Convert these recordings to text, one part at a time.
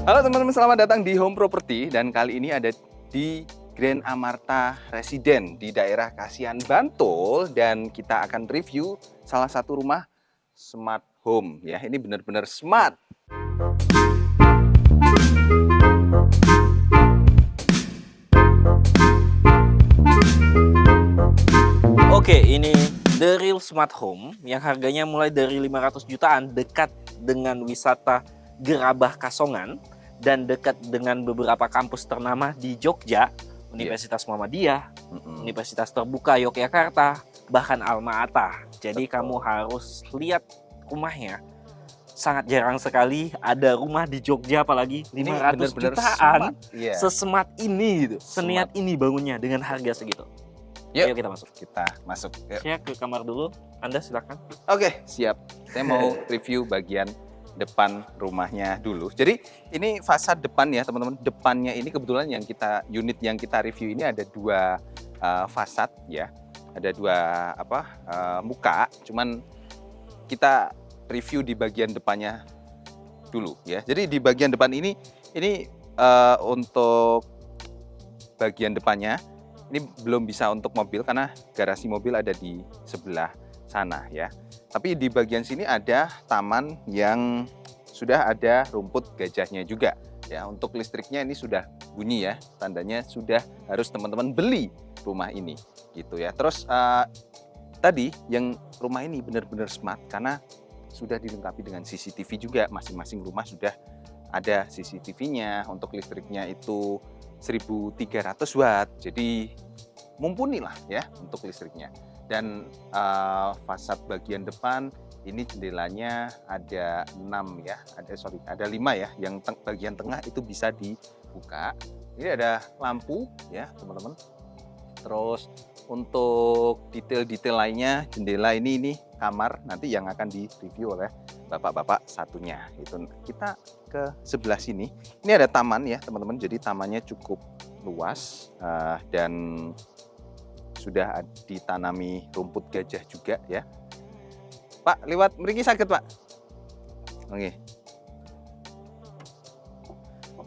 Halo teman-teman, selamat datang di Home Property dan kali ini ada di Grand Amarta Residen di daerah Kasihan, Bantul, dan kita akan review salah satu rumah smart home ya. Ini benar-benar smart. Oke, ini The Real Smart Home yang harganya mulai dari 500 jutaan, dekat dengan wisata Gerabah Kasongan dan dekat dengan beberapa kampus ternama di Jogja, Universitas Muhammadiyah, Universitas Terbuka Yogyakarta, bahkan Alma-Ata. Jadi kamu harus lihat rumahnya. Sangat jarang sekali ada rumah di Jogja, apalagi 500 jutaan, sesmart ini gitu, seniat ini bangunnya dengan harga segitu. Yuk, ayo kita masuk. Yuk. Saya ke kamar dulu, Anda silakan. Oke, siap. Saya mau review bagian depan rumahnya dulu. Jadi ini fasad depan ya teman-teman. Depannya ini kebetulan unit yang kita review ini ada dua fasad ya. Ada dua muka. Cuman kita review di bagian depannya dulu ya. Jadi di bagian depan ini untuk bagian depannya ini belum bisa untuk mobil karena garasi mobil ada di sebelah sana ya. Tapi di bagian sini ada taman yang sudah ada rumput gajahnya juga ya. Untuk listriknya ini sudah bunyi ya, tandanya sudah harus teman-teman beli rumah ini gitu ya. Terus tadi yang rumah ini benar-benar smart karena sudah dilengkapi dengan CCTV juga. Masing-masing rumah sudah ada CCTV-nya. Untuk listriknya itu 1300 watt, jadi mumpuni lah ya untuk listriknya. Dan fasad bagian depan ini jendelanya ada 6 ya, ada 5 ya. Yang bagian tengah itu bisa dibuka. Ini ada lampu ya teman-teman. Terus untuk detail-detail lainnya, jendela ini kamar nanti yang akan direview oleh bapak-bapak satunya. Itu kita ke sebelah sini. Ini ada taman ya teman-teman. Jadi tamannya cukup luas dan sudah ditanami rumput gajah juga ya. Pak, lewat mriki sakit Pak. Oke.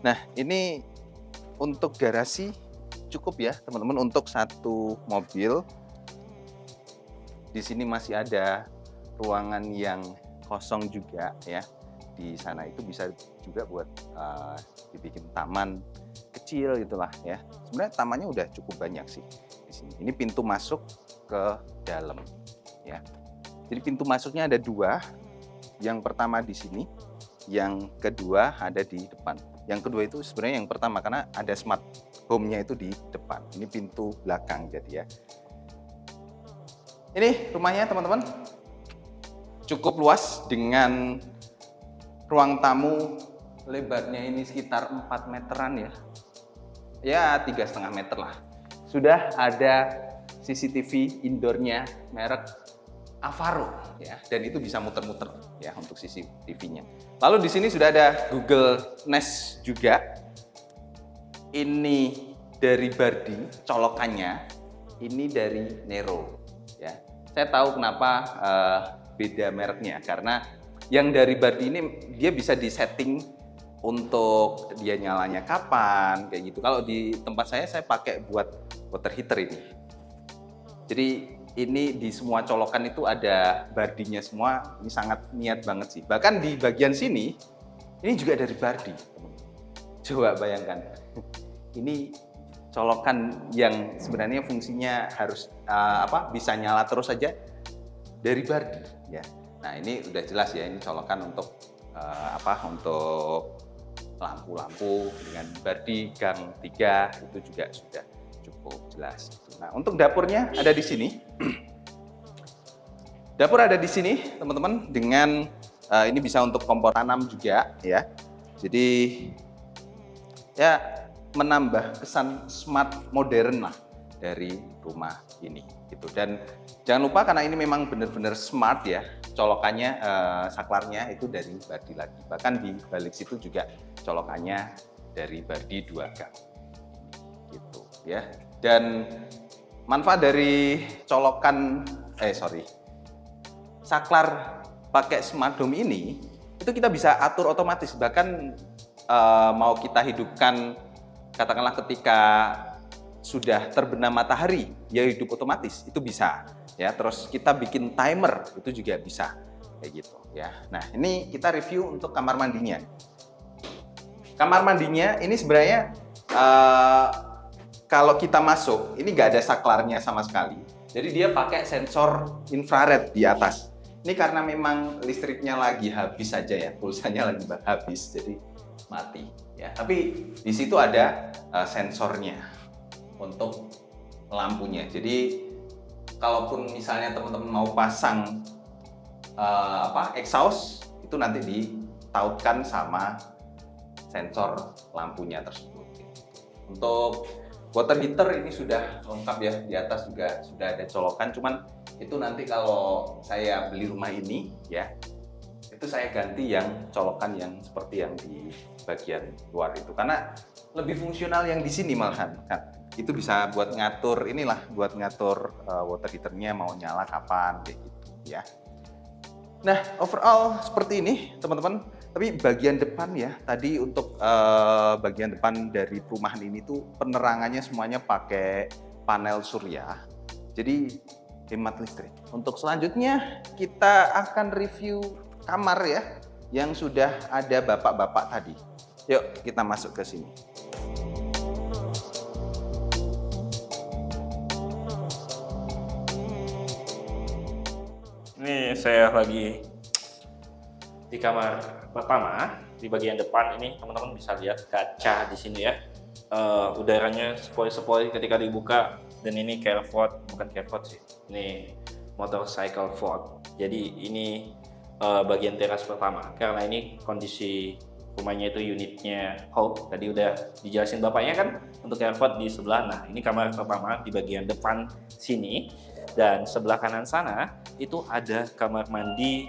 Nah, ini untuk garasi cukup ya teman-teman, untuk satu mobil. Di sini masih ada ruangan yang kosong juga ya. Di sana itu bisa juga buat dibikin taman kecil gitulah ya. Sebenarnya tamannya udah cukup banyak sih di sini. Ini pintu masuk ke dalam ya. Jadi pintu masuknya ada 2. Yang pertama di sini, yang kedua ada di depan. Yang kedua itu sebenarnya yang pertama karena ada smart home-nya itu di depan. Ini pintu belakang jadi ya. Ini rumahnya teman-teman. Cukup luas dengan ruang tamu lebarnya ini sekitar 4 meteran ya. Ya 3,5 meter lah. Sudah ada CCTV indoornya merek Avaro ya, dan itu bisa muter-muter ya untuk CCTV-nya. Lalu di sini sudah ada Google Nest juga. Ini dari Bardi, colokannya ini dari Nero ya. Saya tahu kenapa beda mereknya, karena yang dari Bardi ini dia bisa disetting untuk dia nyalanya kapan kayak gitu. Kalau di tempat saya pakai buat water heater ini. Jadi ini di semua colokan itu ada Bardinya semua. Ini sangat niat banget sih. Bahkan di bagian sini ini juga dari Bardi. Coba bayangkan. Ini colokan yang sebenarnya fungsinya harus bisa nyala terus saja dari Bardi ya. Nah, ini udah jelas ya, ini colokan untuk untuk lampu-lampu dengan Bardi gang 3 itu juga sudah cukup jelas. Nah, untuk dapurnya ada di sini. Dapur ada di sini, teman-teman, dengan ini bisa untuk kompor tanam juga ya. Jadi ya menambah kesan smart modern lah dari rumah ini gitu. Dan jangan lupa karena ini memang benar-benar smart ya, colokannya saklarnya itu dari Bardi lagi. Bahkan di balik situ juga colokannya dari Bardi 2 gang gitu ya. Dan manfaat dari colokan saklar pakai smart home ini itu kita bisa atur otomatis. Bahkan mau kita hidupkan, katakanlah ketika sudah terbenam matahari, ya hidup otomatis, itu bisa. Ya, terus kita bikin timer, itu juga bisa, kayak gitu. Ya, nah ini kita review untuk kamar mandinya. Kamar mandinya ini sebenarnya kalau kita masuk, ini nggak ada saklarnya sama sekali. Jadi dia pakai sensor infrared di atas. Ini karena memang listriknya lagi habis saja ya, pulsanya lagi habis, jadi mati. Ya, tapi di situ ada sensornya untuk lampunya. Jadi kalaupun misalnya teman-teman mau pasang exhaust, itu nanti ditautkan sama sensor lampunya tersebut. Untuk water heater ini sudah lengkap ya, di atas juga sudah ada colokan, cuman itu nanti kalau saya beli rumah ini ya, itu saya ganti yang colokan yang seperti yang di bagian luar itu, karena lebih fungsional yang di sini malahan kan. Itu bisa buat ngatur buat ngatur water heaternya mau nyala kapan kayak gitu ya. Nah, overall seperti ini teman-teman. Tapi bagian depan ya, tadi untuk bagian depan dari perumahan ini tuh penerangannya semuanya pakai panel surya. Jadi hemat listrik. Untuk selanjutnya kita akan review kamar ya, yang sudah ada bapak-bapak tadi. Yuk kita masuk ke sini. Ini saya lagi di kamar pertama. Di bagian depan ini teman-teman bisa lihat kaca di sini ya. Udaranya sepoi-sepoi ketika dibuka, dan ini carport, bukan carport sih. Ini motorcycle Ford. Jadi ini bagian teras pertama. Karena ini kondisi rumahnya itu unitnya Hope. Tadi udah dijelasin bapaknya kan untuk carport di sebelah. Nah, ini kamar pertama di bagian depan sini. Dan sebelah kanan sana itu ada kamar mandi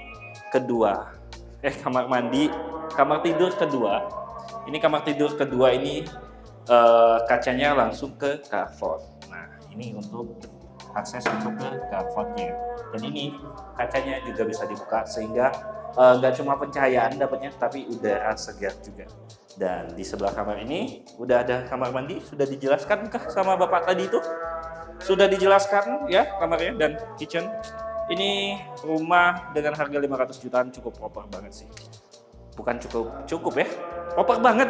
kedua. Kamar tidur kedua. Ini kamar tidur kedua ini kacanya langsung ke carport. Nah, ini untuk akses untuk ke carportnya. Dan ini kacanya juga bisa dibuka sehingga nggak cuma pencahayaan dapatnya, tapi udara segar juga. Dan di sebelah kamar ini udah ada kamar mandi. Sudah dijelaskan kah sama bapak tadi itu? Sudah dijelaskan ya kamarnya dan kitchen. Ini rumah dengan harga 500 jutaan cukup proper banget sih. Bukan cukup ya, proper banget.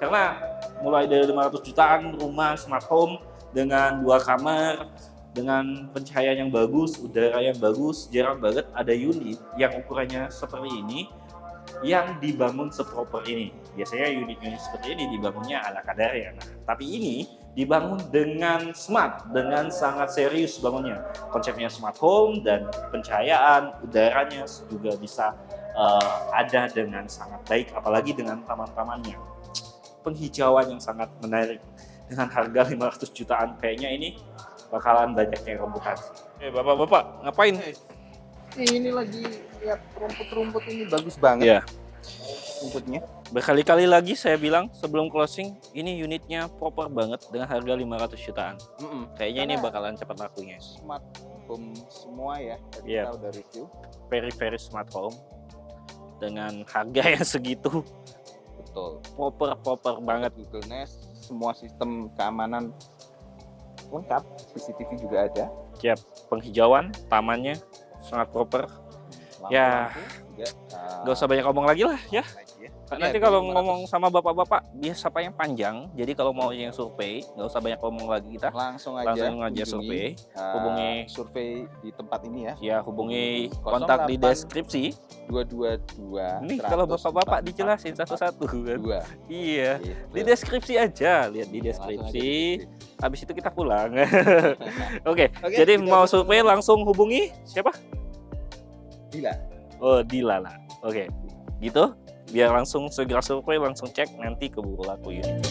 Karena mulai dari 500 jutaan rumah smart home dengan 2 kamar, dengan pencahayaan yang bagus, udara yang bagus, jarang banget ada unit yang ukurannya seperti ini yang dibangun seproper ini. Biasanya unit-unit seperti ini dibangunnya ala kadarnya. Nah, tapi ini dibangun dengan smart, dengan sangat serius bangunnya. Konsepnya smart home dan pencahayaan, udaranya juga bisa ada dengan sangat baik, apalagi dengan taman-tamannya. Penghijauan yang sangat menarik dengan harga 500 jutaan, kayaknya ini bakalan banyak yang rebutan. Bapak-bapak ngapain? Ini lagi lihat rumput-rumput ini bagus banget. Iya. Rumputnya. Berkali-kali lagi saya bilang sebelum closing, ini unitnya proper banget dengan harga 500 jutaan. Kayaknya ini bakalan cepat lakunya. Smart home semua ya. Tadi Iya. kita udah review. Very smart home dengan harga yang segitu. Betul. Proper banget. Google Nest, semua sistem keamanan lengkap. CCTV juga ada. Siap. Penghijauan, tamannya sangat proper. Ya, nggak usah banyak ngomong lagi lah ya. Nanti kalau ngomong sama bapak-bapak biasa yang panjang. Jadi kalau mau yang survei, nggak usah banyak ngomong lagi kita. Langsung aja survei. Hubungi survei di tempat ini ya. Ya, hubungi kontak di deskripsi. 222. Ini kalau bapak-bapak dijelasin satu-satu kan. Iya. Gitu. Di deskripsi aja, lihat di deskripsi. Habis itu kita pulang. Oke, jadi mau survei langsung hubungi siapa? Dila. Oh, Dila lah. Oke. Gitu. Biar langsung segera survei, langsung cek, nanti keburu laku unit.